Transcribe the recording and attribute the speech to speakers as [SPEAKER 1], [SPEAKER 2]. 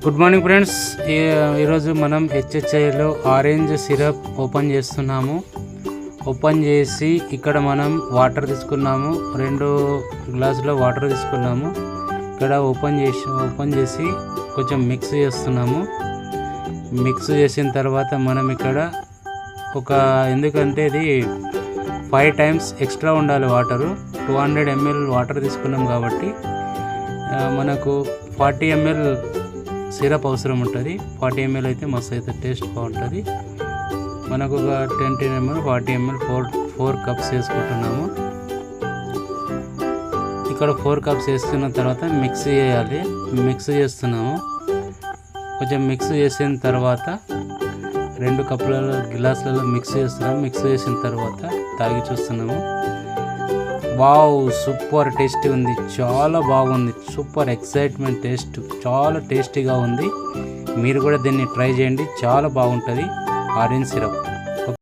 [SPEAKER 1] Good morning friends. ఈరోజు మనం హెచ్హెచ్ఐలో orange syrup open చేస్తున్నాము. ఓపెన్ చేసి ఇక్కడ మనం వాటర్ తీసుకున్నాము, 2 గ్లాసుల వాటర్ తీసుకున్నాము. ఇక్కడ ఓపెన్ చేసి కొంచెం మిక్స్ చేస్తున్నాము. మిక్స్ చేసిన తర్వాత మనం ఇక్కడ ఎందుకంటే ఇది 5 టైమ్స్ ఎక్స్ట్రా ఉండాలి వాటరు. 200 ml వాటర్ తీసుకున్నాం కాబట్టి మనకు 40 ml సిరప్ అవసరం ఉంటుంది. 40 ml అయితే మస్తు అయితే టేస్ట్ బాగుంటుంది. మనకు ఒక 20 ml 40 ml 4 కప్స్ వేసుకుంటున్నాము. ఇక్కడ 4 కప్స్ వేసుకున్న తర్వాత మిక్స్ చేయాలి. మిక్స్ చేస్తున్నాము. కొంచెం మిక్స్ చేసిన తర్వాత 2 గ్లాసులలో మిక్స్ చేస్తున్నాము. మిక్స్ చేసిన తర్వాత తాగి చూస్తున్నాము. వావ్, సూపర్ టేస్టీ ఉంది, చాలా బాగుంది. సూపర్ ఎక్సైట్మెంట్ టేస్ట్, చాలా టేస్టీగా ఉంది. మీరు కూడా దీన్ని ట్రై చేయండి, చాలా బాగుంటుంది ఆరెంజ్ సిరప్.